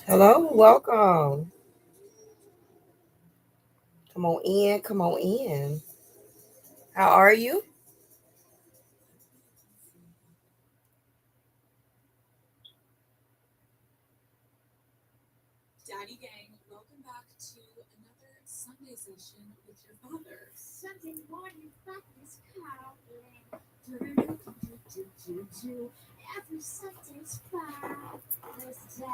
Hello, welcome. Come on in, come on in. How are you? Daddy Gang, welcome back to another Sunday session with your father. Sunday morning practice counting. Do. Every Sunday's Father's Day.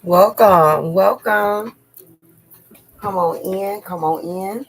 Welcome, welcome. Come on in, come on in.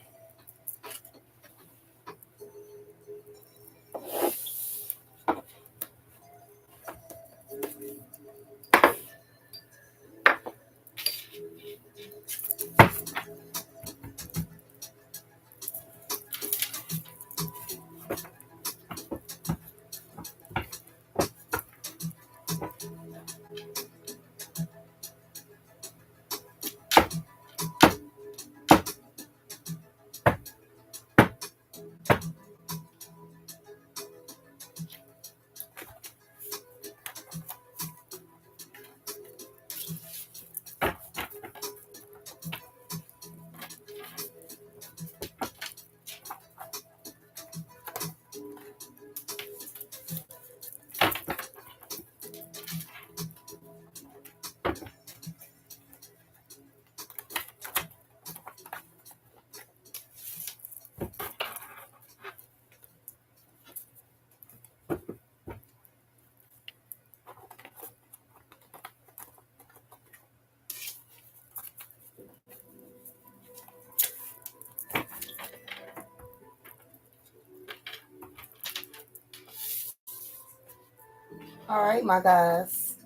All right, my guys.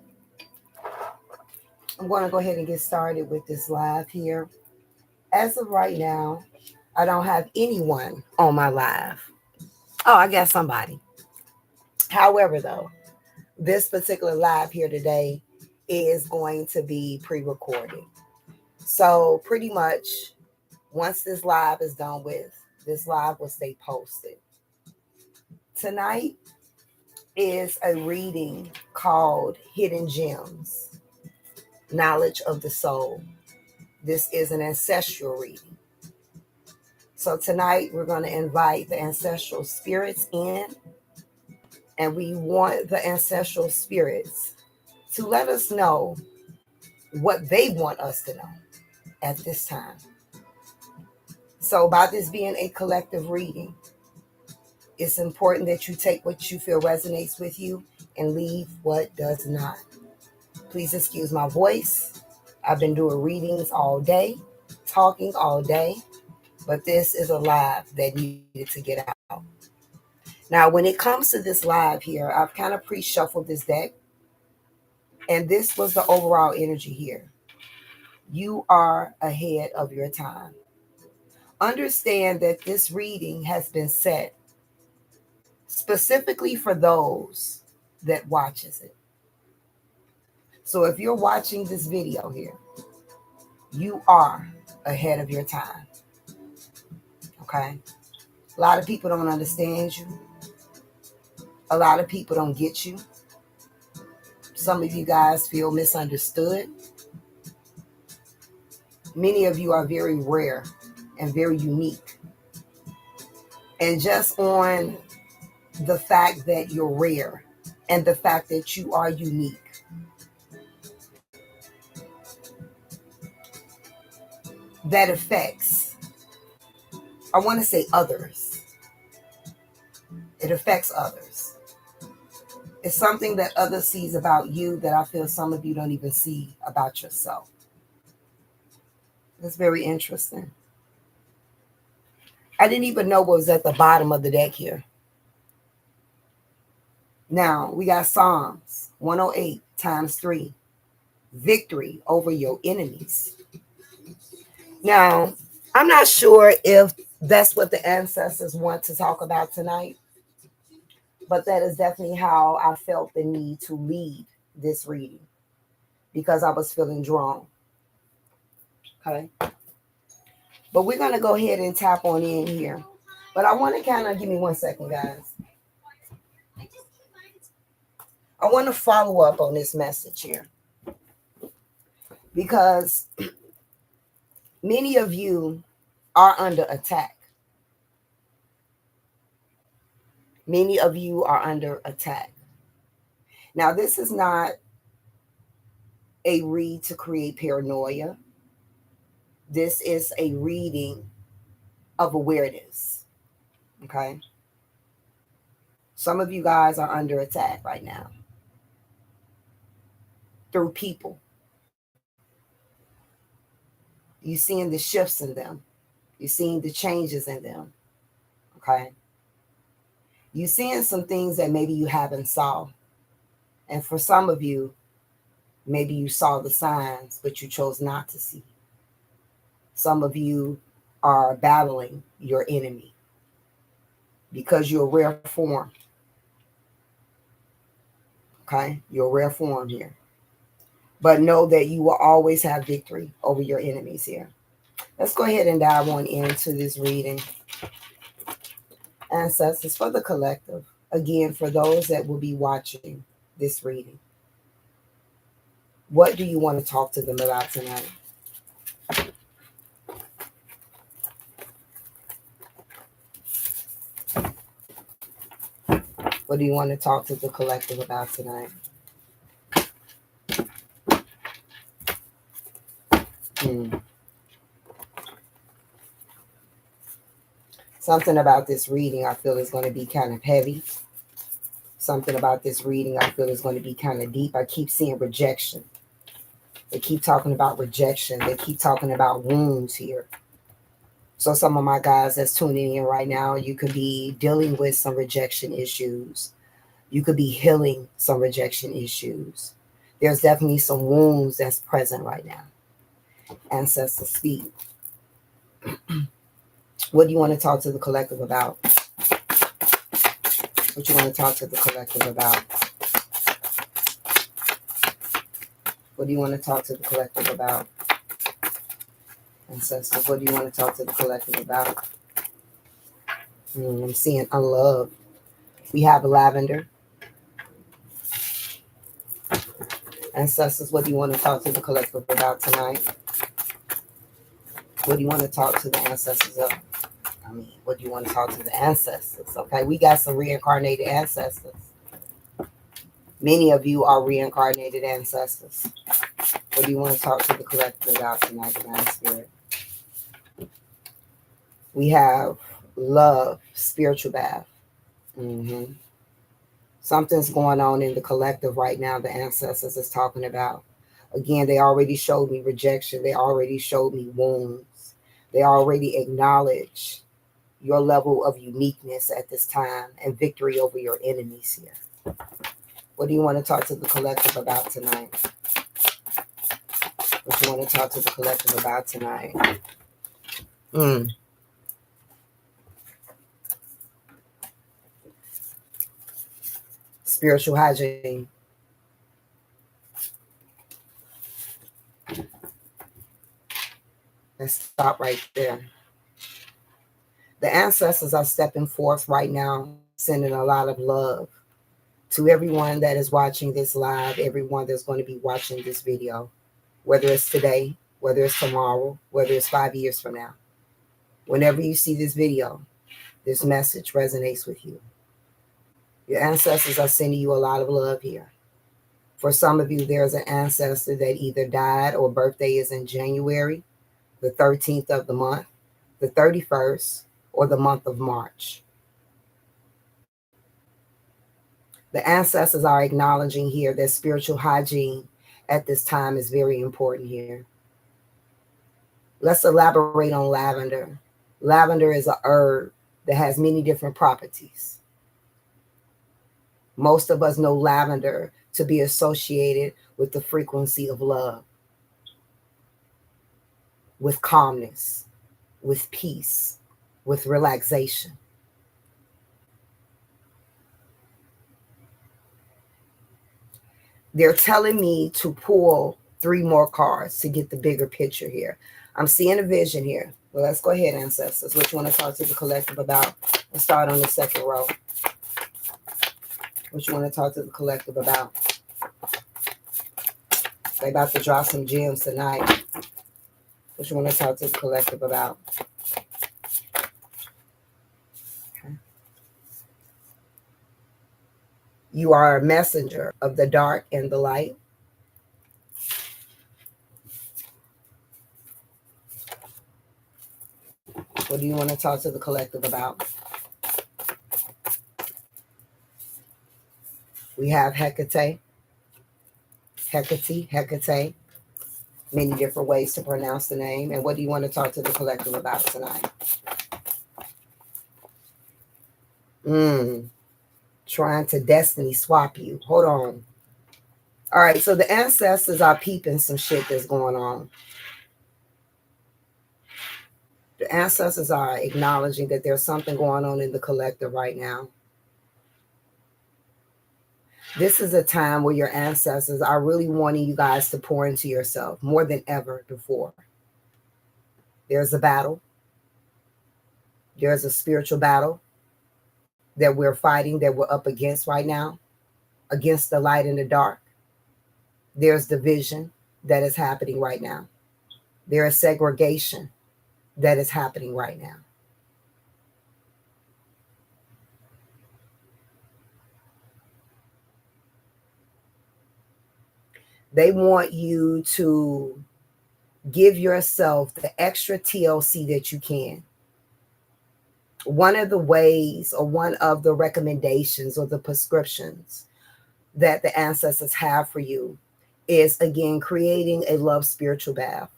I'm going to go ahead and get started with this live here. As of right now, I don't have anyone on my live. Oh, I got somebody. However, though, this particular live here today is going to be pre-recorded. So pretty much once this live is done with, this live will stay posted. Tonight, is a reading called Hidden Gems, Knowledge of the Soul. This is an ancestral reading. So tonight we're going to invite the ancestral spirits in, and we want the ancestral spirits to let us know what they want us to know at this time. So by this being a collective reading, it's important that you take what you feel resonates with you and leave what does not. Please excuse my voice. I've been doing readings all day, talking all day, but this is a live that needed to get out. Now, when it comes to this live here, I've kind of pre-shuffled this deck, and this was the overall energy here. You are ahead of your time. Understand that this reading has been set specifically for those that watches it. So if you're watching this video here, you are ahead of your time. Okay? A lot of people don't understand you. A lot of people don't get you. Some of you guys feel misunderstood. Many of you are very rare and very unique. And just on the fact that you're rare and the fact that you are unique, that affects, I want to say others. It affects others. It's something that others sees about you that I feel some of you don't even see about yourself. That's very interesting. I didn't even know what was at the bottom of the deck here. Now, we got Psalms 108 times 3. Victory over your enemies. Now, I'm not sure if that's what the ancestors want to talk about tonight, but that is definitely how I felt the need to lead this reading because I was feeling drawn. Okay. But we're going to go ahead and tap on in here. But I want to kind of give me 1 second, guys. I want to follow up on this message here because many of you are under attack. Many of you are under attack. Now, this is not a read to create paranoia. This is a reading of awareness. Okay? Some of you guys are under attack right now through people. You're seeing the shifts in them. You're seeing the changes in them. Okay? You're seeing some things that maybe you haven't saw. And for some of you, maybe you saw the signs, but you chose not to see. Some of you are battling your enemy because you're rare form. Okay? You're rare form here. But know that you will always have victory over your enemies here. Let's go ahead and dive on into this reading. Ancestors for the collective. Again, for those that will be watching this reading. What do you want to talk to them about tonight? What do you want to talk to the collective about tonight? Something about this reading I feel is going to be kind of heavy. Something about this reading I feel is going to be kind of deep. I keep seeing rejection. They keep talking about rejection. They keep talking about wounds here. So some of my guys that's tuning in right now, you could be dealing with some rejection issues. You could be healing some rejection issues. There's definitely some wounds that's present right now. Ancestors speak. What do you want to talk to the collective about? What you want to talk to the collective about? What do you want to talk to the collective about? Ancestors, what do you want to talk to the collective about? I'm seeing unloved. We have lavender. Ancestors, what do you want to talk to the collective about tonight? What do you want to talk to the ancestors of? What do you want to talk to the ancestors? Okay, we got some reincarnated ancestors. Many of you are reincarnated ancestors. What do you want to talk to the collective about tonight, Divine Spirit? We have love, spiritual bath. Something's going on in the collective right now. The ancestors is talking about. Again, they already showed me rejection. They already showed me wounds. They already acknowledge your level of uniqueness at this time and victory over your enemies here. What do you want to talk to the collective about tonight? What do you want to talk to the collective about tonight? Spiritual hygiene. Let's stop right there. The ancestors are stepping forth right now, sending a lot of love to everyone that is watching this live, everyone that's going to be watching this video, whether it's today, whether it's tomorrow, whether it's 5 years from now. Whenever you see this video, this message resonates with you. Your ancestors are sending you a lot of love here. For some of you, there's an ancestor that either died or birthday is in January, the 13th of the month, the 31st, or the month of March. The ancestors are acknowledging here that spiritual hygiene at this time is very important here. Let's elaborate on lavender. Lavender is a herb that has many different properties. Most of us know lavender to be associated with the frequency of love, with calmness, with peace, with relaxation. They're telling me to pull 3 more cards to get the bigger picture here. I'm seeing a vision here. Well, let's go ahead, ancestors. What you want to talk to the collective about? Let's start on the second row. What you want to talk to the collective about? They're about to drop some gems tonight. What you want to talk to the collective about? Okay. You are a messenger of the dark and the light. What do you want to talk to the collective about? We have Hecate. Hecate. Many different ways to pronounce the name. And what do you want to talk to the collective about tonight? Trying to destiny swap you. Hold on. All right, so the ancestors are peeping some shit that's going on. The ancestors are acknowledging that there's something going on in the collective right now. This is a time where your ancestors are really wanting you guys to pour into yourself more than ever before. There's a battle. There's a spiritual battle that we're fighting, that we're up against right now, against the light and the dark. There's division that is happening right now. There is segregation that is happening right now. They want you to give yourself the extra TLC that you can. One of the ways, or one of the recommendations or the prescriptions that the ancestors have for you is, again, creating a love spiritual bath.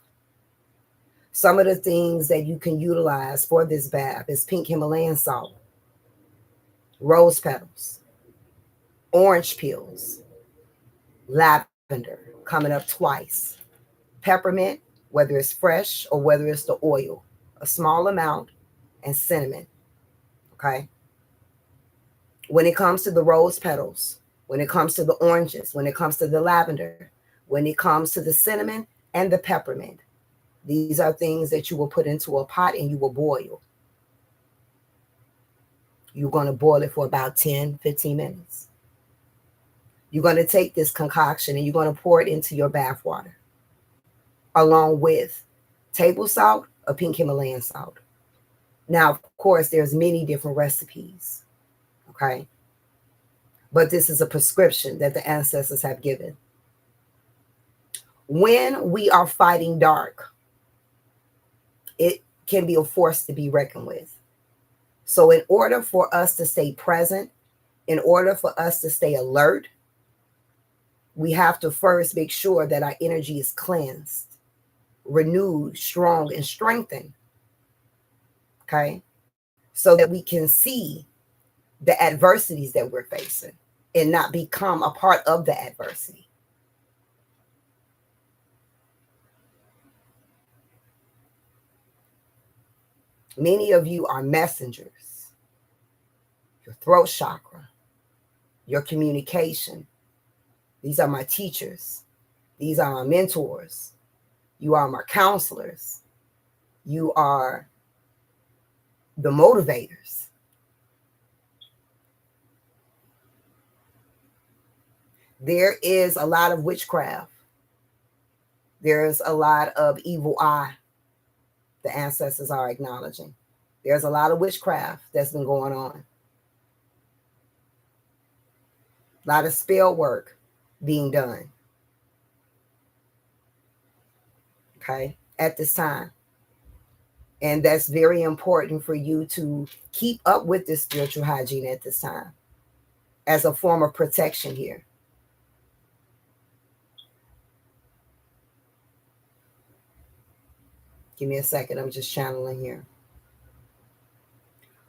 Some of the things that you can utilize for this bath is pink Himalayan salt, rose petals, orange peels, lavender coming up twice, peppermint, whether it's fresh or whether it's the oil, a small amount, and cinnamon. Okay. When it comes to the rose petals, when it comes to the oranges, when it comes to the lavender, when it comes to the cinnamon and the peppermint, these are things that you will put into a pot and you will boil. You're going to boil it for about 10, 15 minutes. You're going to take this concoction and you're going to pour it into your bath water along with table salt or pink Himalayan salt. Now, of course, there's many different recipes, okay? But this is a prescription that the ancestors have given. When we are fighting dark, it can be a force to be reckoned with. So in order for us to stay present, in order for us to stay alert, we have to first make sure that our energy is cleansed, renewed, strong, and strengthened. Okay? So that we can see the adversities that we're facing and not become a part of the adversity. Many of you are messengers. Your throat chakra, your communication. These are my teachers. These are my mentors. You are my counselors. You are the motivators. There is a lot of witchcraft. There's a lot of evil eye the ancestors are acknowledging. There's a lot of witchcraft that's been going on. A lot of spell work being done. Okay, at this time. And that's very important for you to keep up with this spiritual hygiene at this time as a form of protection here. Give me a second. I'm just channeling here.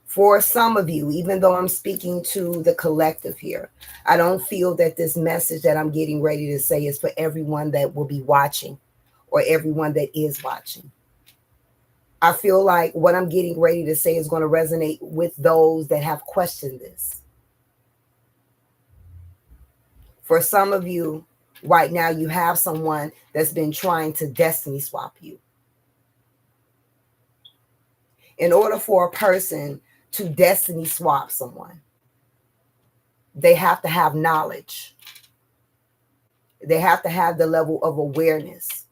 For some of you, even though I'm speaking to the collective here, I don't feel that this message that I'm getting ready to say is for everyone that will be watching or everyone that is watching. I feel like what I'm getting ready to say is going to resonate with those that have questioned this. For some of you right now, you have someone that's been trying to destiny swap you. In order for a person to destiny swap someone, they have to have knowledge. They have to have the level of awareness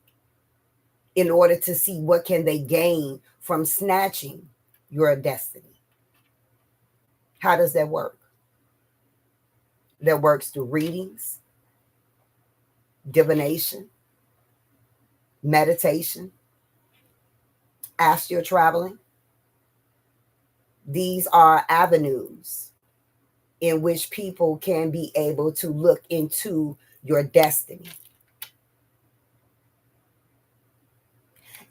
in order to see what can they gain from snatching your destiny. How does that work? That works through readings, divination, meditation, astral traveling. These are avenues in which people can be able to look into your destiny.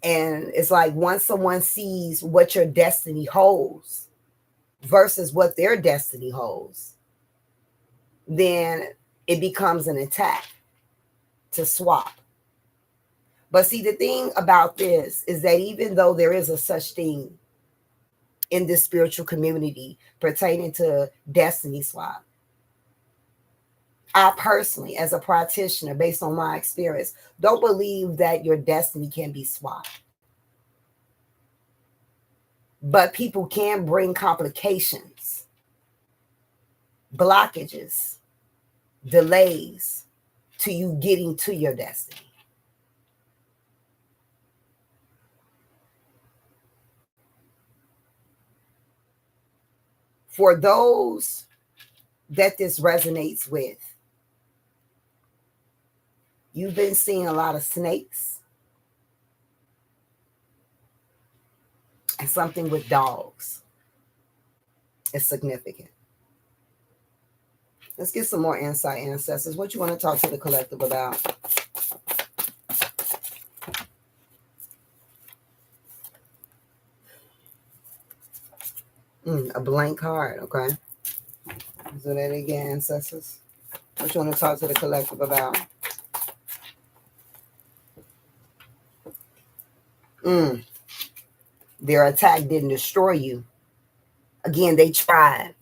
And it's like once someone sees what your destiny holds versus what their destiny holds, then it becomes an attack to swap. But see, the thing about this is that even though there is a such thing in this spiritual community pertaining to destiny swap, I personally, as a practitioner, based on my experience, don't believe that your destiny can be swapped. But people can bring complications, blockages, delays to you getting to your destiny. For those that this resonates with, you've been seeing a lot of snakes and something with dogs. It's significant. Let's get some more insight, ancestors. What you want to talk to the collective about? A blank card, okay. Let's do that again, ancestors. What you want to talk to the collective about? Their attack didn't destroy you. Again, they tried.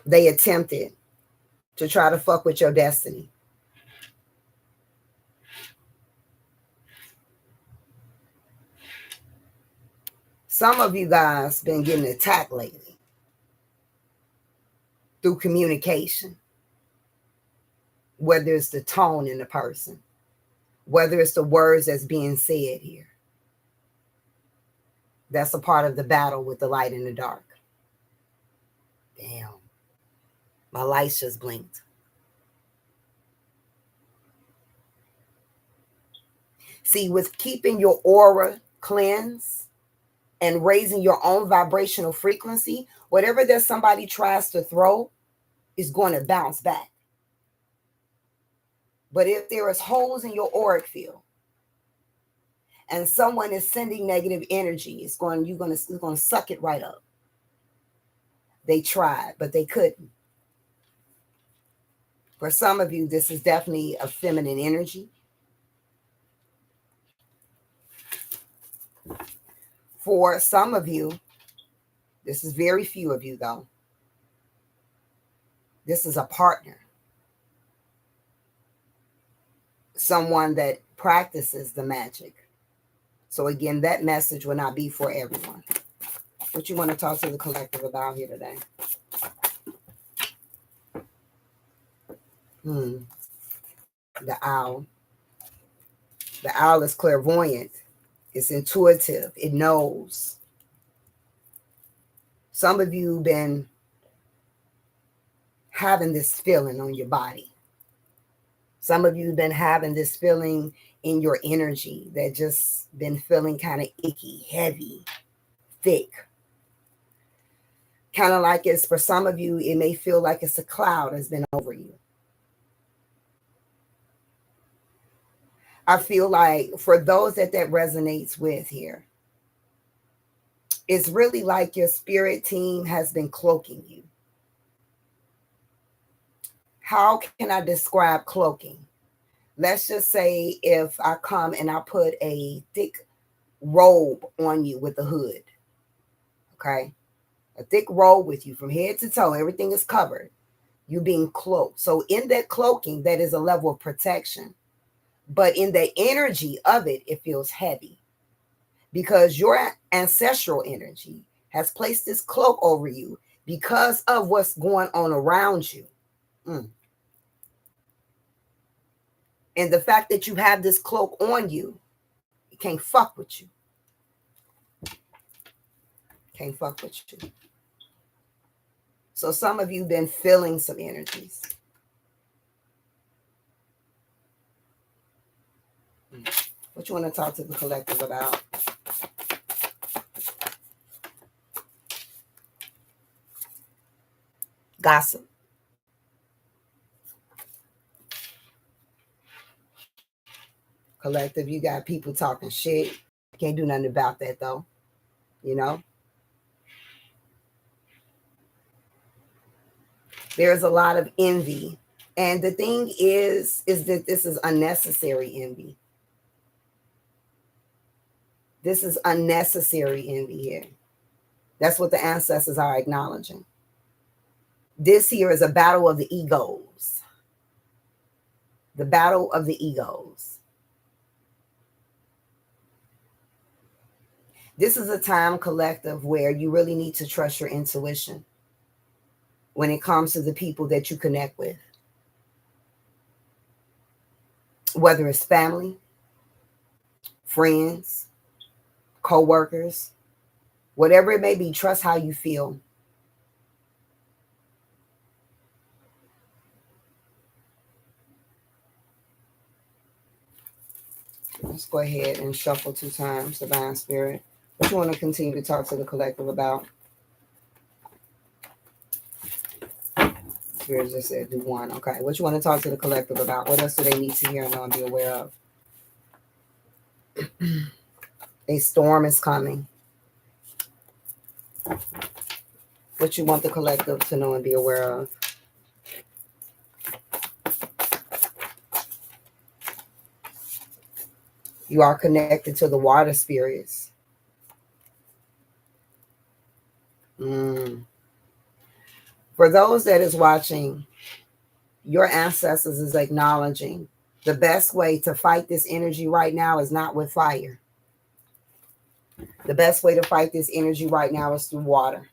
They attempted to try to fuck with your destiny. Some of you guys been getting attacked lately through communication. whether it's the tone in the person, whether it's the words that's being said here. That's a part of the battle with the light and the dark. Damn. My lights just blinked. See, with keeping your aura cleansed and raising your own vibrational frequency, whatever that somebody tries to throw is going to bounce back. But if there is holes in your auric field and someone is sending negative energy, you're going to suck it right up. They tried, but they couldn't. For some of you, this is definitely a feminine energy. For some of you, this is very few of you though, this is a partner. Someone that practices the magic. So again, that message will not be for everyone. What you want to talk to the collective about here today? The owl. The owl is clairvoyant. It's intuitive. It knows. Some of you have been having this feeling on your body. Some of you have been having this feeling in your energy that just been feeling kind of icky, heavy, thick. Kind of like it's, for some of you, it may feel like it's a cloud that's been over you. I feel like for those that resonates with here, it's really like your spirit team has been cloaking you. How can I describe cloaking? Let's just say if I come and I put a thick robe on you with a hood, okay? A thick robe with you from head to toe, everything is covered. You're being cloaked. So in that cloaking, that is a level of protection. But in the energy of it, it feels heavy. Because your ancestral energy has placed this cloak over you because of what's going on around you. And the fact that you have this cloak on you, it can't fuck with you. Can't fuck with you. So some of you have been feeling some energies. What you want to talk to the collective about? Gossip. Collective, you got people talking shit. Can't do nothing about that though. You know? There's a lot of envy. And the thing is that this is unnecessary envy. This is unnecessary envy here. That's what the ancestors are acknowledging. This here is a battle of the egos. The battle of the egos. This is a time, collective, where you really need to trust your intuition when it comes to the people that you connect with. Whether it's family, friends, co-workers, whatever it may be, trust how you feel. Let's go ahead and shuffle 2 times, Divine Spirit. What you want to continue to talk to the collective about? Spirit just said do 1. Okay. What you want to talk to the collective about? What else do they need to hear and know and be aware of? A storm is coming. What you want the collective to know and be aware of? You are connected to the water spirits. For those that is watching, your ancestors is acknowledging the best way to fight this energy right now is not with fire. The best way to fight this energy right now is through water.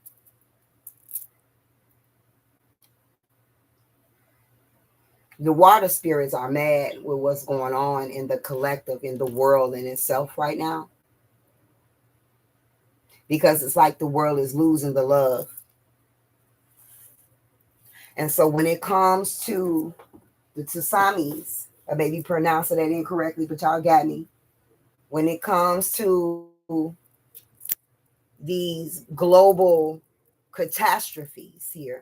The water spirits are mad with what's going on in the collective, in the world in itself right now, because it's like the world is losing the love. And so when it comes to the tsunamis, I may be pronouncing that incorrectly, but y'all got me. When it comes to these global catastrophes here,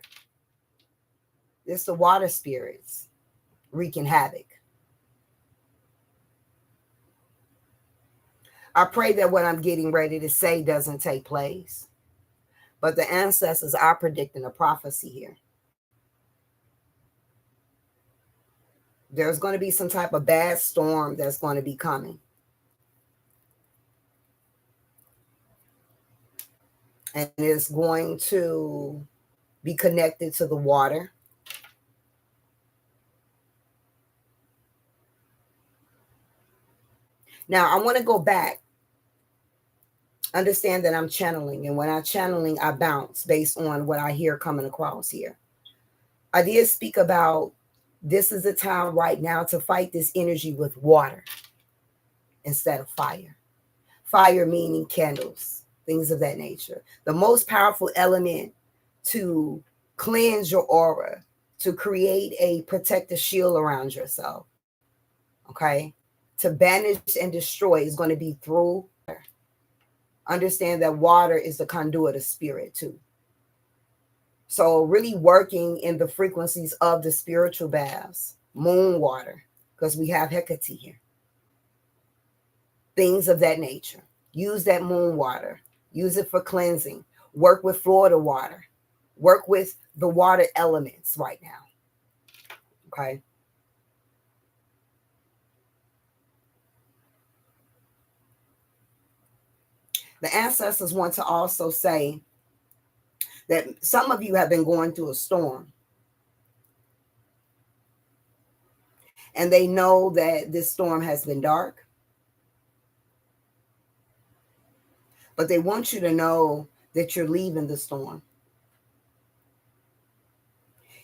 it's the water spirits wreaking havoc. I pray that what I'm getting ready to say doesn't take place, but the ancestors are predicting a prophecy here. There's going to be some type of bad storm that's going to be coming. And it's going to be connected to the water. Now, I want to go back. Understand that I'm channeling. And when I'm channeling, I bounce based on what I hear coming across here. I did speak about this is the time right now to fight this energy with water instead of fire. Fire meaning candles, things of that nature. The most powerful element to cleanse your aura, to create a protective shield around yourself, okay? To banish and destroy is going to be through water. Understand that water is the conduit of spirit too. So really working in the frequencies of the spiritual baths, moon water, because we have Hecate here. Things of that nature. Use that moon water. Use it for cleansing. Work with Florida water. Work with the water elements right now. Okay. The ancestors want to also say that some of you have been going through a storm. And they know that this storm has been dark. But they want you to know that you're leaving the storm.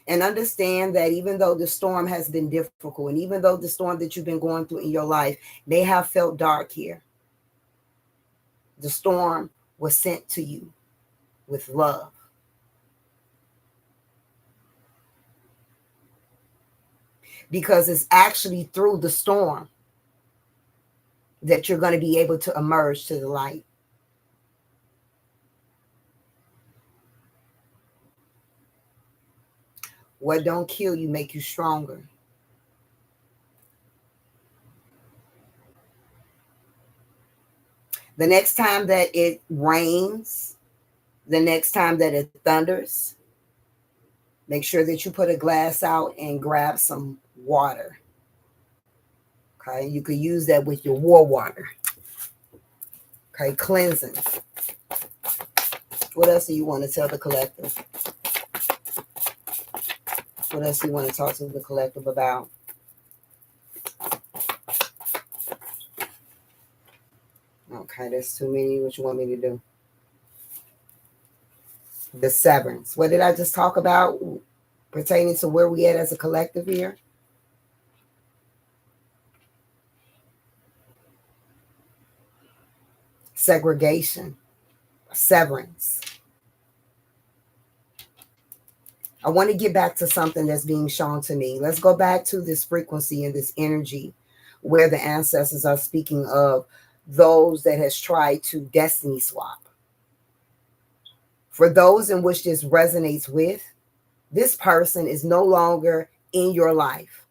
And understand that even though the storm has been difficult, and even though the storm that you've been going through in your life may have felt dark here, the storm was sent to you with love. Because it's actually through the storm that you're going to be able to emerge to the light. What don't kill you make you stronger. The next time that it rains, the next time that it thunders, make sure that you put a glass out and grab some water. Okay, you could use that with your war water. Okay, cleansing. What else do you want to tell the collective? What else do you want to talk to the collective about? Okay, that's too many. What you want me to do? The severance. What did I just talk about pertaining to where we at as a collective here? Segregation. Severance. I want to get back to something that's being shown to me. Let's go back to this frequency and this energy where the ancestors are speaking of those that has tried to destiny swap. For those in which this resonates with, this person is no longer in your life.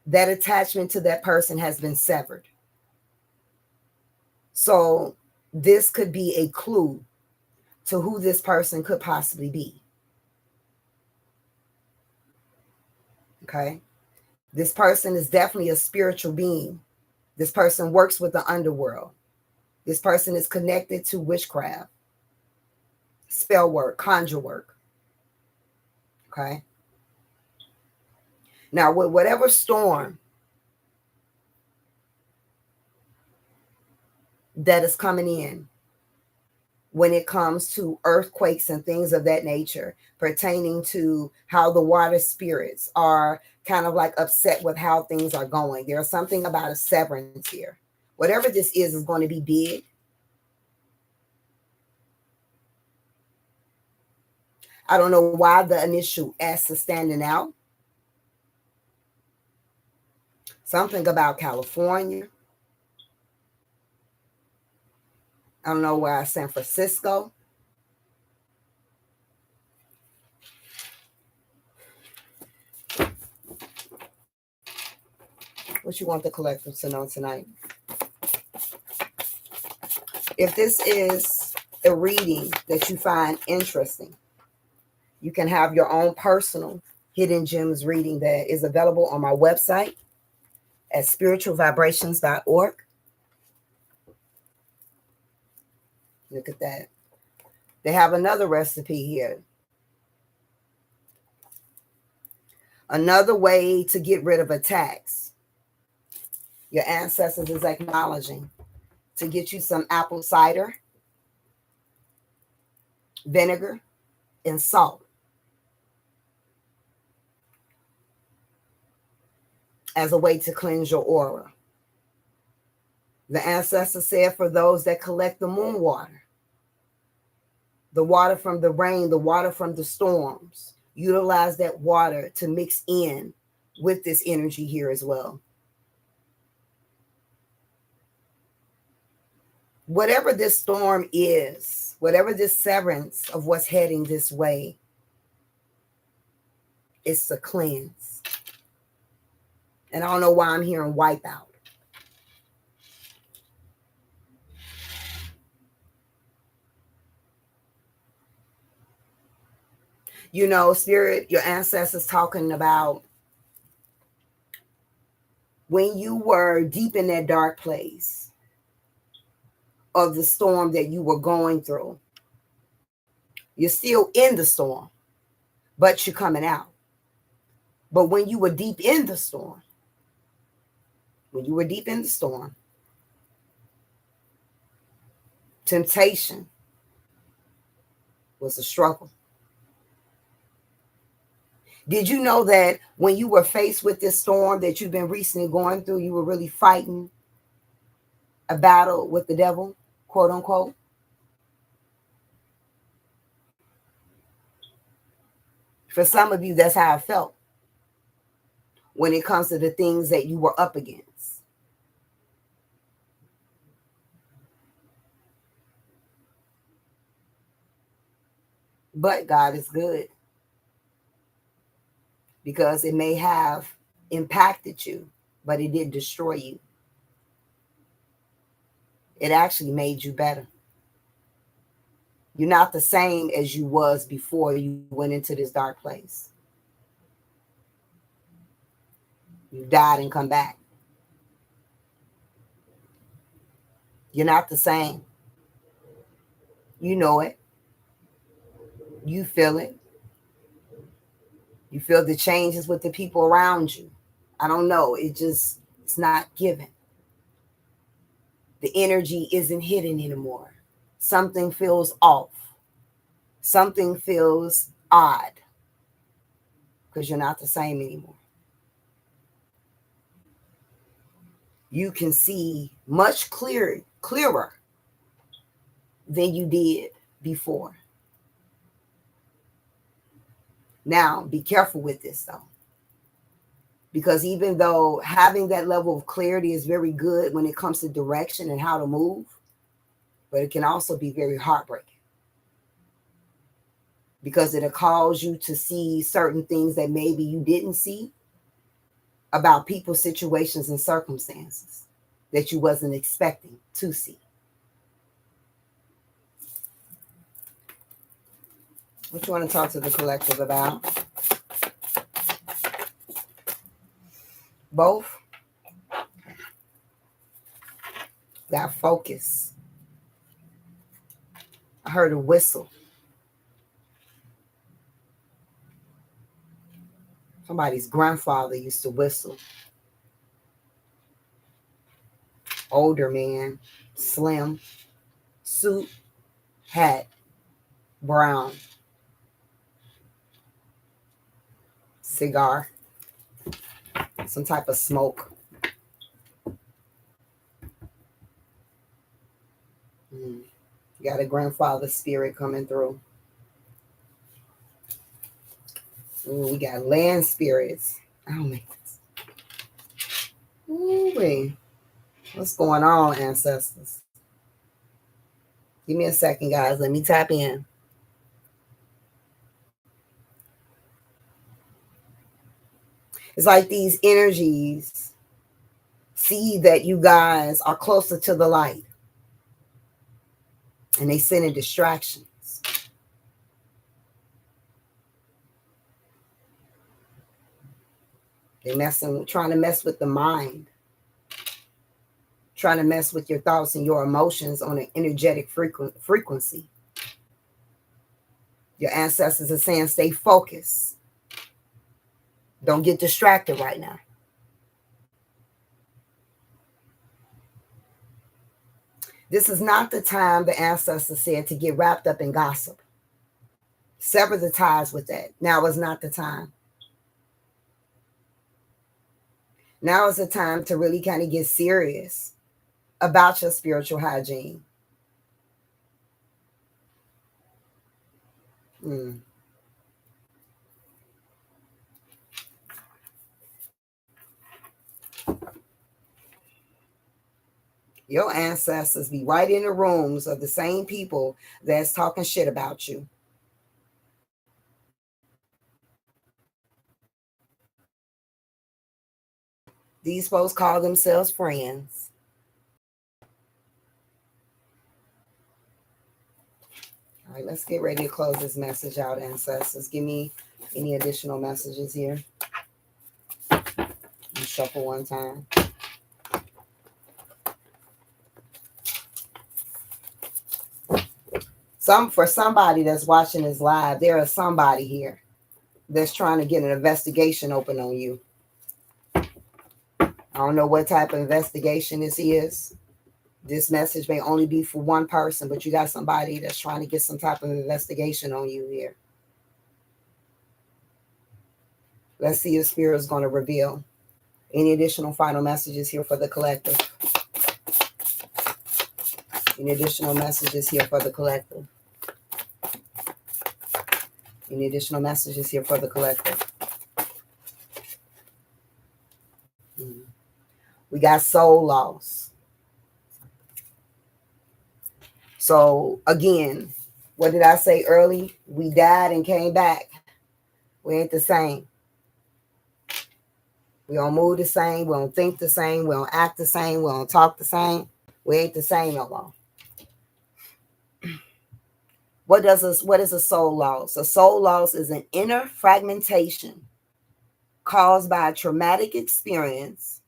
That attachment to that person has been severed. So this could be a clue to who this person could possibly be. Okay. This person is definitely a spiritual being. This person works with the underworld. This person is connected to witchcraft, spell work, conjure work. Okay. Now, with whatever storm that is coming in, when it comes to earthquakes and things of that nature, pertaining to how the water spirits are kind of like upset with how things are going. There's something about a severance here. Whatever this is going to be big. I don't know why the initial S is standing out. Something about California. I don't know why San Francisco. What you want the collectors to know tonight? If this is a reading that you find interesting, you can have your own personal hidden gems reading that is available on my website at spiritualvibrations.org. Look at that. They have another recipe here. Another way to get rid of attacks. Your ancestors is acknowledging to get you some apple cider, vinegar, and salt as a way to cleanse your aura. The ancestors said for those that collect the moon water, the water from the rain, the water from the storms, utilize that water to mix in with this energy here as well. Whatever this storm is, whatever this severance of what's heading this way, it's a cleanse. And I don't know why I'm hearing wipeout. You know, spirit, your ancestors talking about when you were deep in that dark place of the storm that you were going through. You're still in the storm, but you're coming out. But when you were deep in the storm, temptation was a struggle. Did you know that when you were faced with this storm that you've been recently going through, you were really fighting a battle with the devil, quote unquote? For some of you, that's how I felt when it comes to the things that you were up against. But God is good, because it may have impacted you, but it didn't destroy you. It actually made you better. You're not the same as you was before you went into this dark place. You died and come back. You're not the same. You know it. You feel it. You feel the changes with the people around you. I don't know. It's not given. The energy isn't hidden anymore. Something feels off. Something feels odd, because you're not the same anymore. You can see much clearer than you did before. Now, be careful with this, though, because even though having that level of clarity is very good when it comes to direction and how to move, but it can also be very heartbreaking, because it'll cause you to see certain things that maybe you didn't see about people, situations, and circumstances that you wasn't expecting to see. What you want to talk to the collective about? Both. Got focus. I heard a whistle. Somebody's grandfather used to whistle. Older man, slim, suit, hat, brown, cigar, some type of smoke. You got a grandfather spirit coming through. We got land spirits. Oh my goodness. Ooh, what's going on, ancestors? Give me a second, guys. Let me tap in. It's like these energies see that you guys are closer to the light, and they send in distractions. They're trying to mess with the mind, trying to mess with your thoughts and your emotions on an energetic frequency. Your ancestors are saying, stay focused. Don't get distracted right now. This is not the time, the ancestors said, to get wrapped up in gossip. Sever the ties with that. Now is not the time. Now is the time to really kind of get serious about your spiritual hygiene. Your ancestors be right in the rooms of the same people that's talking shit about you. These folks call themselves friends. All right, let's get ready to close this message out, ancestors. Give me any additional messages here. Shuffle one time. For somebody that's watching this live, there is somebody here that's trying to get an investigation open on you. I don't know what type of investigation this is. This message may only be for one person, but you got somebody that's trying to get some type of investigation on you here. Let's see if Spirit is going to reveal any additional final messages here for the collective. Any additional messages here for the collective. Any additional messages here for the collective. We got soul loss. So again, what did I say early? We died and came back. We ain't the same. We don't move the same. We don't think the same. We don't act the same. We don't talk the same. We ain't the same no more. What is a soul loss? A soul loss is an inner fragmentation caused by a traumatic experience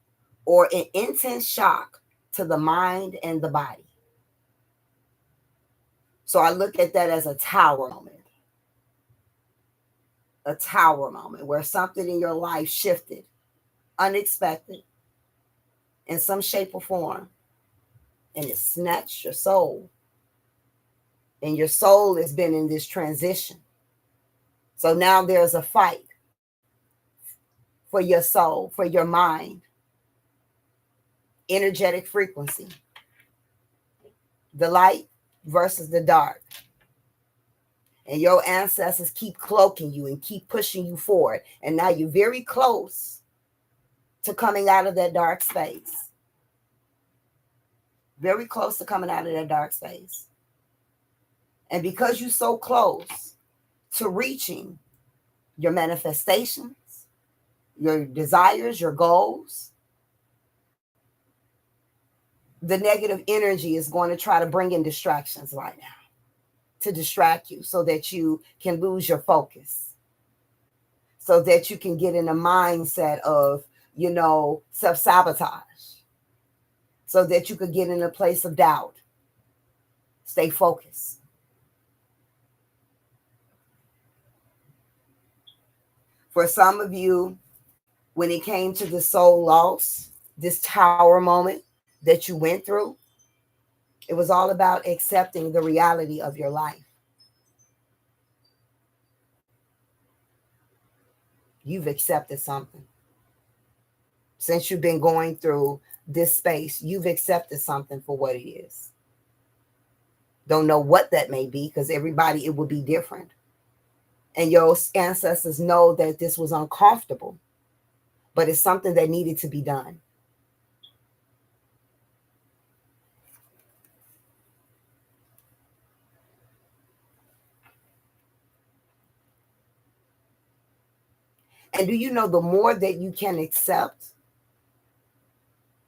or an intense shock to the mind and the body. So I look at that as a tower moment. A tower moment where something in your life shifted, unexpected, in some shape or form, and it snatched your soul. And your soul has been in this transition. So now there's a fight for your soul, for your mind. Energetic frequency. The light versus the dark. And your ancestors keep cloaking you and keep pushing you forward. And now you're very close to coming out of that dark space. Very close to coming out of that dark space. And because you're so close to reaching your manifestations, your desires, your goals, the negative energy is going to try to bring in distractions right now to distract you so that you can lose your focus, so that you can get in a mindset of, self-sabotage, so that you could get in a place of doubt. Stay focused. For some of you, when it came to the soul loss, this tower moment that you went through, It was all about accepting the reality of your life. You've accepted something. Since you've been going through this space, you've accepted something for what it is. Don't know what that may be, because everybody, it would be different. And your ancestors know that this was uncomfortable, but it's something that needed to be done. And do you know, the more that you can accept,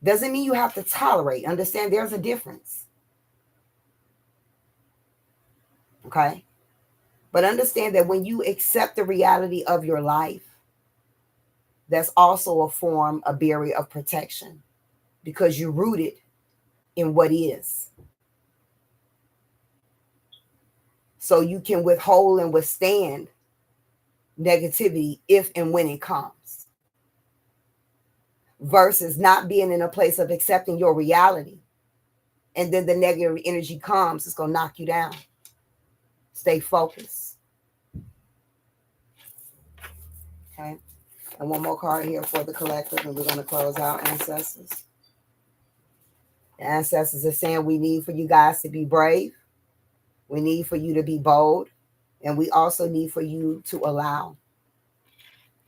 doesn't mean you have to tolerate. Understand, there's a difference. Okay? But understand that when you accept the reality of your life, that's also a form, a barrier of protection, because you're rooted in what is. So you can withhold and withstand negativity if and when it comes, versus not being in a place of accepting your reality. And then the negative energy comes, it's going to knock you down. Stay focused. Okay. And one more card here for the collective, and we're going to close out, ancestors. The ancestors are saying we need for you guys to be brave. We need for you to be bold. And we also need for you to allow.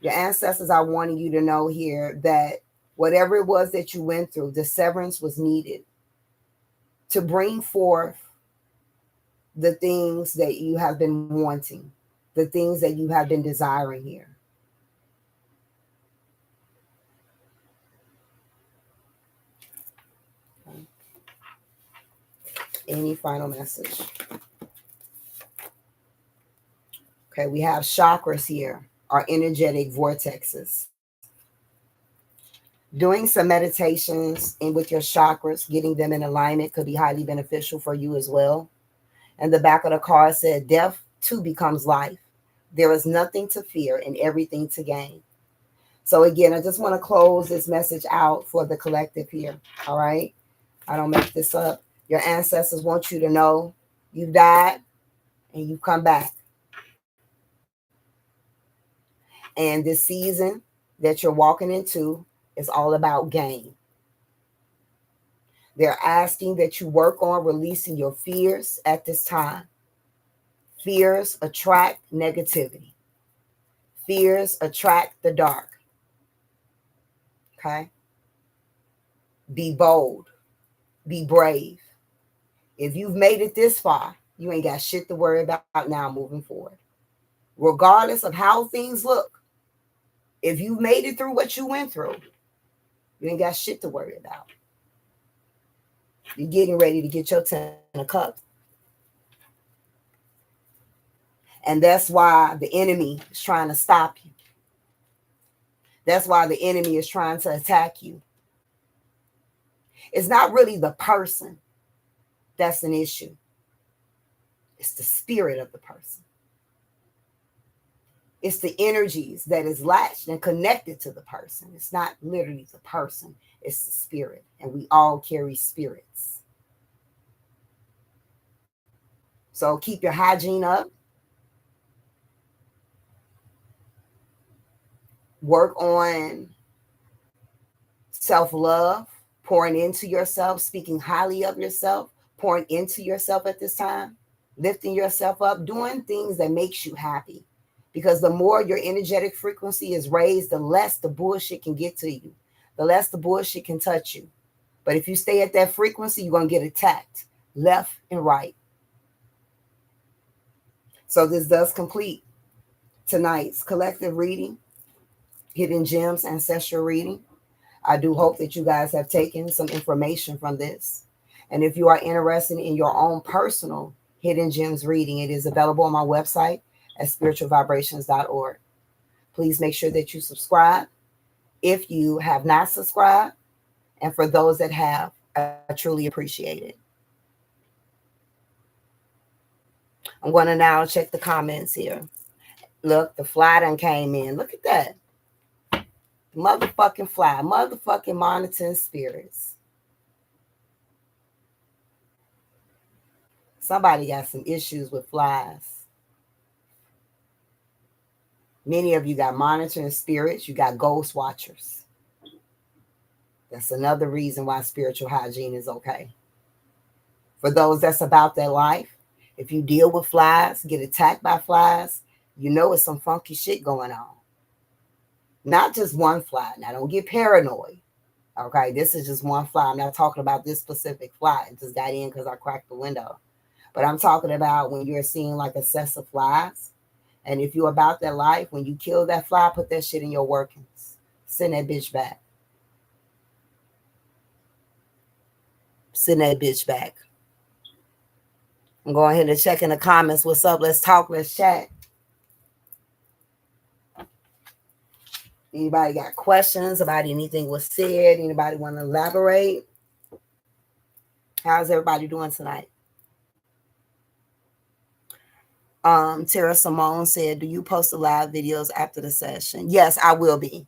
Your ancestors are wanting you to know here that whatever it was that you went through, the severance was needed to bring forth the things that you have been wanting, the things that you have been desiring here. Okay. Any final message? Okay, we have chakras here, our energetic vortexes. Doing some meditations in with your chakras, getting them in alignment, could be highly beneficial for you as well. And the back of the card said, death too becomes life. There is nothing to fear and everything to gain. So again, I just want to close this message out for the collective here. All right. I don't make this up. Your ancestors want you to know you've died and you've come back. And this season that you're walking into is all about gain. They're asking that you work on releasing your fears at this time. Fears attract negativity. Fears attract the dark. Okay? Be bold. Be brave. If you've made it this far, you ain't got shit to worry about now moving forward. Regardless of how things look, if you've made it through what you went through, you ain't got shit to worry about. You're getting ready to get your 10 a cup. And that's why the enemy is trying to stop you. That's why the enemy is trying to attack you. It's not really the person that's an issue. It's the spirit of the person. It's the energies that is latched and connected to the person. It's not literally the person. It's the spirit. And we all carry spirits. So keep your hygiene up. Work on self-love, pouring into yourself, speaking highly of yourself, pouring into yourself at this time, lifting yourself up, doing things that makes you happy. Because the more your energetic frequency is raised, the less the bullshit can get to you, the less the bullshit can touch you. But if you stay at that frequency, you're going to get attacked left and right. So this does complete tonight's collective reading, Hidden Gems Ancestral Reading. I do hope that you guys have taken some information from this. And if you are interested in your own personal Hidden Gems reading, it is available on my website at spiritualvibrations.org. Please make sure that you subscribe if you have not subscribed. And for those that have, I truly appreciate it. I'm going to now check the comments here. Look, the fly done came in. Look at that. Motherfucking fly. Motherfucking monitoring spirits. Somebody got some issues with flies. Many of you got monitoring spirits. You got ghost watchers. That's another reason why spiritual hygiene is okay. For those that's about their life, if you deal with flies, get attacked by flies, you know it's some funky shit going on. Not just one fly. Now, don't get paranoid. Okay, this is just one fly. I'm not talking about this specific fly. It just got in because I cracked the window. But I'm talking about when you're seeing like a cess of flies. And if you're about that life, when you kill that fly, put that shit in your workings. Send that bitch back. Send that bitch back. I'm going ahead and check in the comments. What's up? Let's talk. Let's chat. Anybody got questions about anything was said? Anybody want to elaborate? How's everybody doing tonight? Tara Simone said, do you post the live videos after the session? Yes, I will be.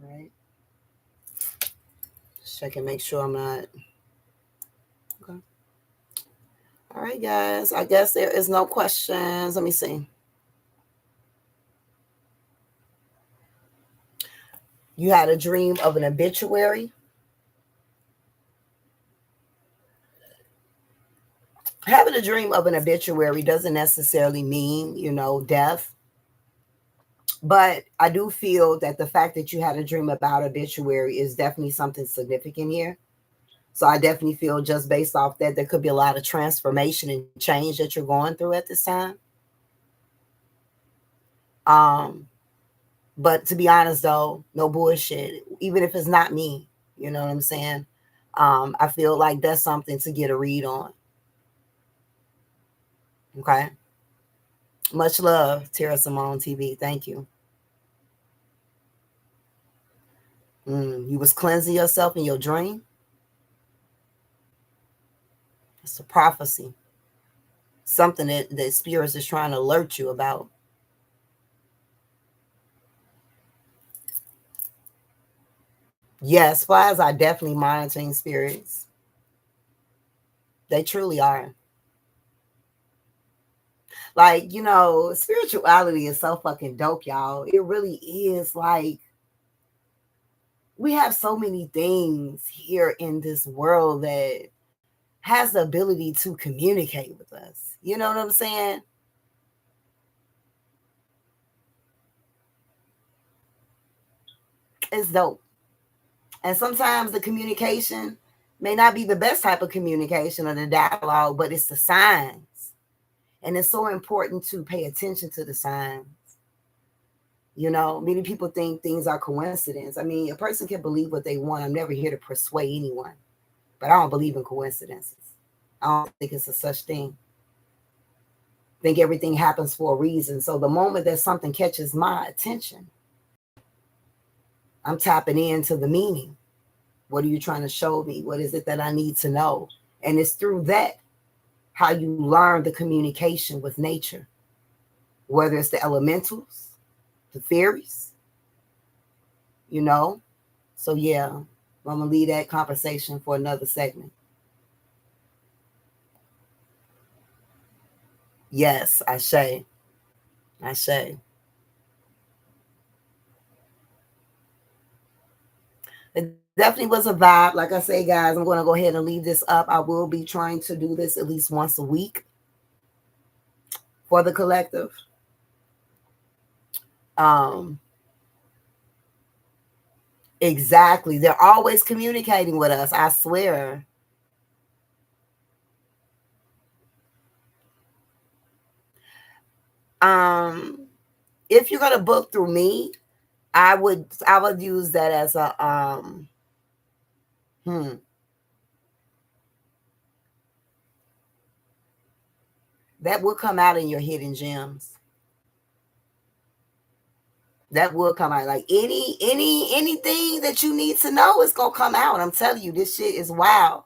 All right. Just check and make sure I'm not. Okay. All right, guys. I guess there is no questions. Let me see. You had a dream of an obituary. Having a dream of an obituary doesn't necessarily mean, death. But I do feel that the fact that you had a dream about obituary is definitely something significant here. So I definitely feel just based off that, there could be a lot of transformation and change that you're going through at this time. But to be honest, though, no bullshit. Even if it's not me, you know what I'm saying? I feel like that's something to get a read on. Okay. Much love, Tara Simone TV. Thank you. You was cleansing yourself in your dream. It's a prophecy. Something that the spirits is trying to alert you about. Yes, flies are definitely monitoring spirits. They truly are. Like, spirituality is so fucking dope, y'all. It really is. Like, we have so many things here in this world that has the ability to communicate with us. You know what I'm saying? It's dope. And sometimes the communication may not be the best type of communication or the dialogue, but it's the signs. And it's so important to pay attention to the signs. Many people think things are coincidence. I mean, a person can believe what they want. I'm never here to persuade anyone, but I don't believe in coincidences. I don't think it's a such thing. I think everything happens for a reason. So the moment that something catches my attention, I'm tapping into the meaning. What are you trying to show me? What is it that I need to know? And it's through that how you learn the communication with nature, whether it's the elementals, the fairies, So yeah, I'm going to leave that conversation for another segment. Yes, I say. It definitely was a vibe. Like I say, guys, I'm going to go ahead and leave this up. I will be trying to do this at least once a week for the collective. Exactly. They're always communicating with us. I swear. If you're gonna book through me, I would use that as a that will come out in your hidden gems. That will come out. Like anything that you need to know is gonna come out. I'm telling you, this shit is wild.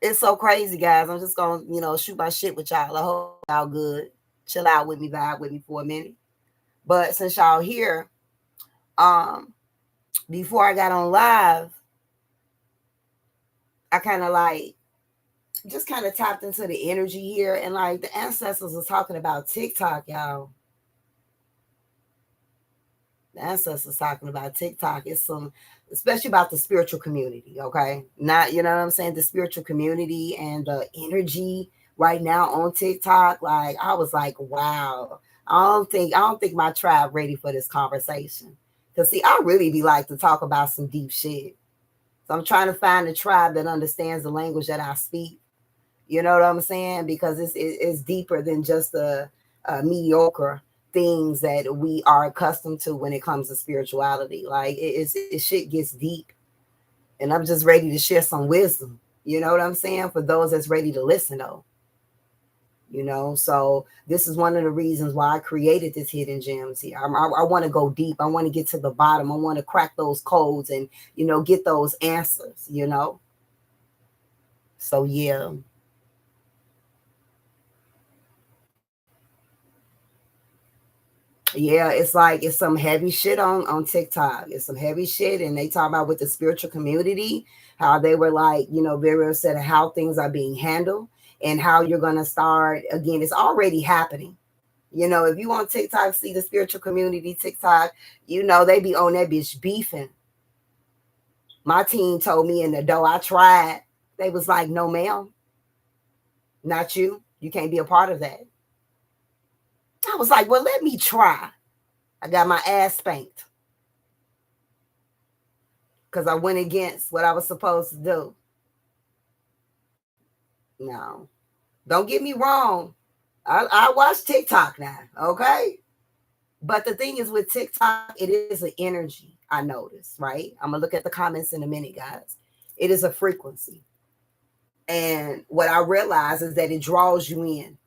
It's so crazy, guys. I'm just gonna, shoot my shit with y'all. I hope y'all good. Chill out with me, vibe with me for a minute. But since y'all here, um, before I got on live, I kind of like just kind of tapped into the energy here, and like the ancestors was talking about TikTok, y'all. The ancestors talking about TikTok. It's some, especially about the spiritual community. Okay, not you know what I'm saying. The spiritual community and the energy right now on TikTok. Like I was like, wow. I don't think my tribe ready for this conversation. Cause see, I really be like to talk about some deep shit. So I'm trying to find a tribe that understands the language that I speak. You know what I'm saying? Because it's deeper than just the mediocre things that we are accustomed to when it comes to spirituality. Like it shit gets deep, and I'm just ready to share some wisdom. You know what I'm saying? For those that's ready to listen, though. So this is one of the reasons why I created this hidden gems here. I want to go deep. I want to get to the bottom. I want to crack those codes and get those answers. So yeah. Yeah, it's some heavy shit on TikTok. It's some heavy shit, and they talk about with the spiritual community how they were like, very upset at how things are being handled and how you're gonna start again. It's already happening. If you on TikTok, see the spiritual community TikTok, they be on that bitch beefing. My team told me in the door, I tried. They was like, no, ma'am, not you. You can't be a part of that. I was like, well, let me try. I got my ass spanked because I went against what I was supposed to do. No, don't get me wrong. I watch TikTok now, okay? But the thing is with TikTok, it is an energy, I notice, right? I'm going to look at the comments in a minute, guys. It is a frequency. And what I realize is that it draws you in.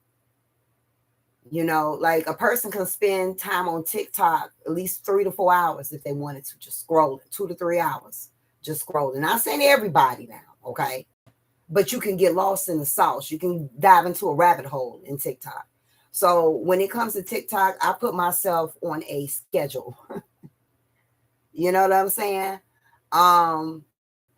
Like a person can spend time on TikTok at least 3 to 4 hours if they wanted to, just scrolling, 2 to 3 hours, just scrolling. Not saying everybody now, okay? But you can get lost in the sauce. You can dive into a rabbit hole in TikTok. So when it comes to TikTok, I put myself on a schedule. You know what I'm saying?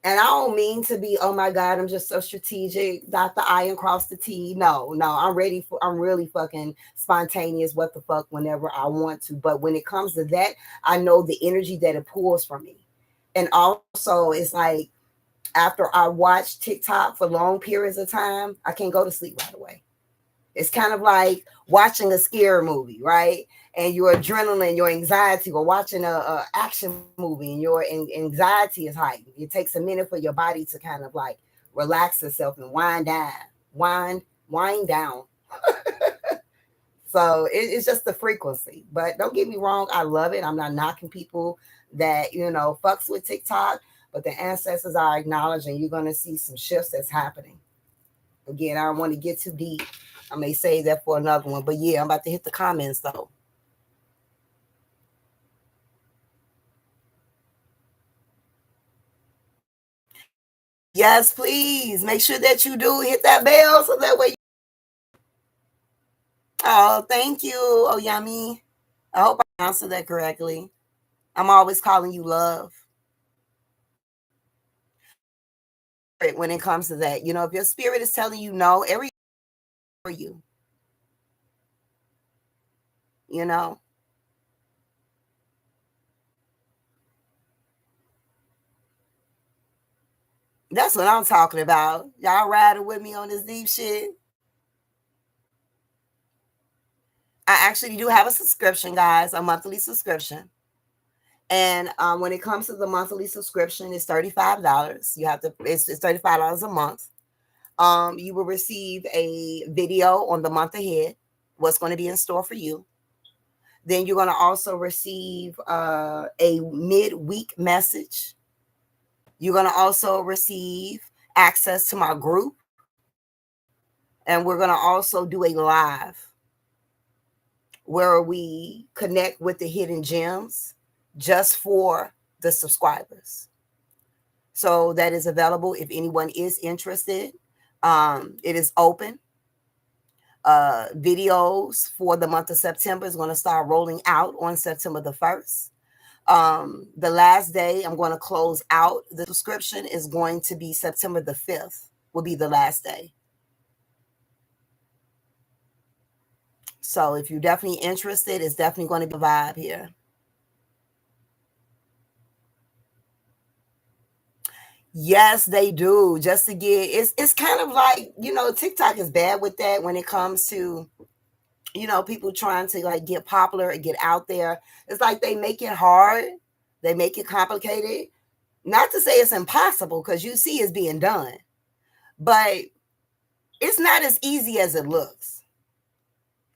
And I don't mean to be, oh my God, I'm just so strategic, dot the I and cross the T. No, I'm really fucking spontaneous, what the fuck, whenever I want to. But when it comes to that, I know the energy that it pulls from me. And also, it's like after I watch TikTok for long periods of time, I can't go to sleep right away. It's kind of like watching a scary movie, right? And your adrenaline, your anxiety, or watching a action movie, and your anxiety is heightened. It takes a minute for your body to kind of like relax itself and wind down, wind down. So it's just the frequency. But don't get me wrong, I love it. I'm not knocking people that fucks with TikTok, but the ancestors are acknowledging you're gonna see some shifts that's happening. Again, I don't want to get too deep. I may save that for another one. But yeah, I'm about to hit the comments though. Yes, please. Make sure that you do hit that bell so that way. Oh, thank you. Oh, yummy. I hope I answered that correctly. I'm always calling you love when it comes to that. If your spirit is telling you no, every for you, you know. That's what I'm talking about. Y'all riding with me on this deep shit. I actually do have a subscription, guys, a monthly subscription. And when it comes to the monthly subscription, it's $35. You have to, it's $35 a month. You will receive a video on the month ahead, what's going to be in store for you. Then you're going to also receive a midweek message. You're going to also receive access to my group. And we're going to also do a live where we connect with the hidden gems just for the subscribers. So that is available if anyone is interested. It is open. videos for the month of September is going to start rolling out on September the 1st. The last day I'm going to close out the subscription is going to be September the 5th, will be the last day. So if you're definitely interested, it's definitely going to be a vibe here. Yes, they do. Just to get it's kind of like, TikTok is bad with that when it comes to, people trying to like get popular and get out there. It's like they make it hard. They make it complicated. Not to say it's impossible, because you see it's being done, but it's not as easy as it looks.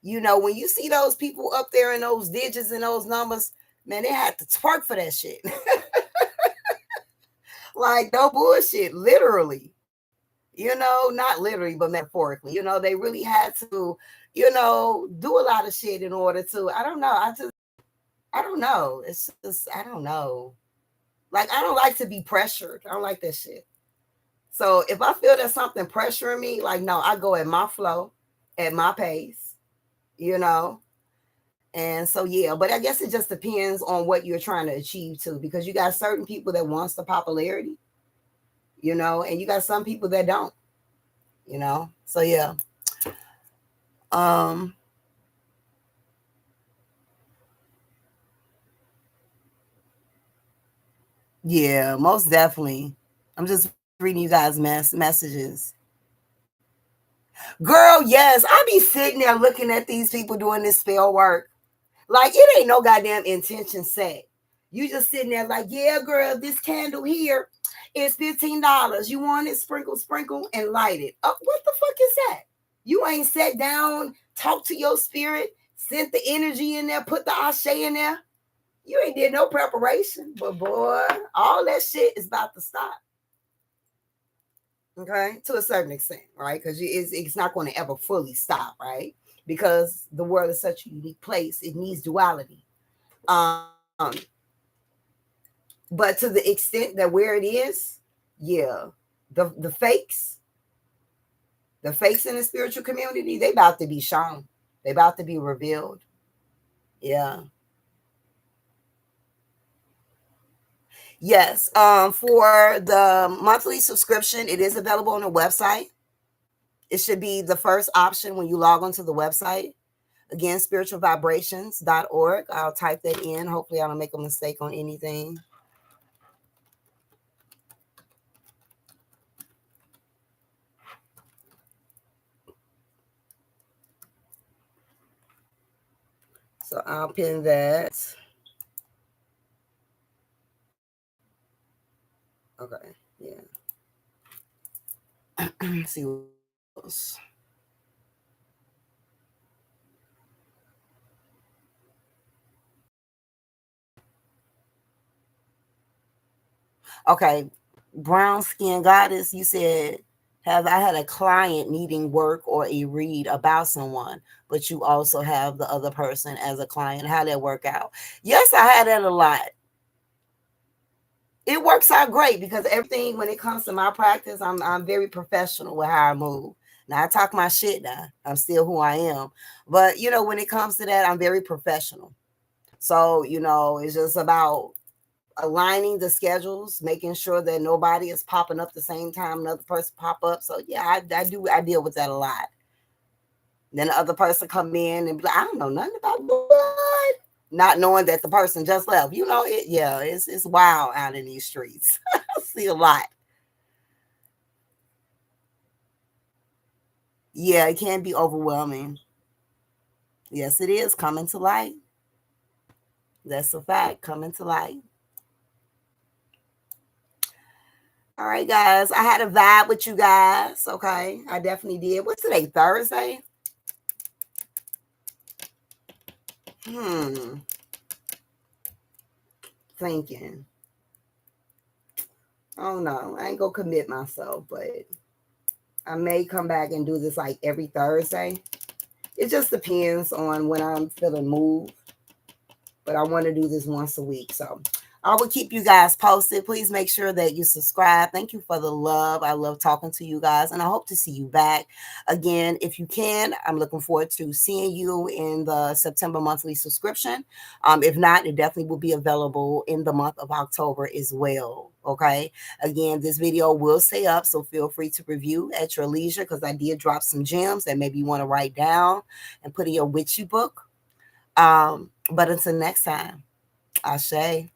When you see those people up there in those digits and those numbers, man, they had to twerk for that shit. Like, no bullshit, literally. Not literally, but metaphorically. They really had to, do a lot of shit in order to, I don't know. I don't know. It's just, I don't know. Like, I don't like to be pressured. I don't like that shit. So if I feel there's something pressuring me, like, no, I go at my flow, at my pace, And so, yeah, but I guess it just depends on what you're trying to achieve too, because you got certain people that wants the popularity, and you got some people that don't, So yeah. Um yeah, most definitely. I'm just reading you guys messages. Girl, yes, I be sitting there looking at these people doing this spell work. Like, it ain't no goddamn intention set. You just sitting there like, yeah, girl, this candle here is $15. You want it? Sprinkle, sprinkle, and light it. Oh, what the fuck is that? You ain't sat down, talk to your spirit, sent the energy in there, put the ashe in there. You ain't did no preparation. But boy, all that shit is about to stop. Okay, to a certain extent, right? Because it's not going to ever fully stop, right? Because the world is such a unique place, it needs duality. Um, but to the extent that where it is, yeah, the fakes in the spiritual community, they about to be shown, they about to be revealed. Yeah. Yes. For the monthly subscription, it is available on the website. It should be the first option when you log onto the website. Again, spiritualvibrations.org. I'll type that in. Hopefully I don't make a mistake on anything. So I'll pin that. Okay. Yeah. See what else. Okay. Brown skin goddess, you said, have I had a client needing work or a read about someone, but you also have the other person as a client? How did that work out? Yes, I had that a lot. It works out great because everything, when it comes to my practice, I'm very professional with how I move. Now I talk my shit now. I'm still who I am. But when it comes to that, I'm very professional. So, it's just about aligning the schedules, making sure that nobody is popping up the same time another person pop up. So yeah, I deal with that a lot. Then the other person come in and be like, I don't know nothing about what, not knowing that the person just left. It's wild out in these streets. I see a lot. Yeah, it can be overwhelming. Yes, it is coming to light. That's a fact, coming to light. All right, guys. I had a vibe with you guys. Okay. I definitely did. What's today? Thursday? Hmm. Thinking. Oh no, I ain't gonna commit myself, but I may come back and do this like every Thursday. It just depends on when I'm feeling moved. But I want to do this once a week. So I will keep you guys posted. Please make sure that you subscribe. Thank you for the love. I love talking to you guys, and I hope to see you back again if you can. I'm looking forward to seeing you in the September monthly subscription. If not, it definitely will be available in the month of October as well. Okay. Again, this video will stay up, so feel free to review at your leisure because I did drop some gems that maybe you want to write down and put in your witchy book. But until next time, Ashe.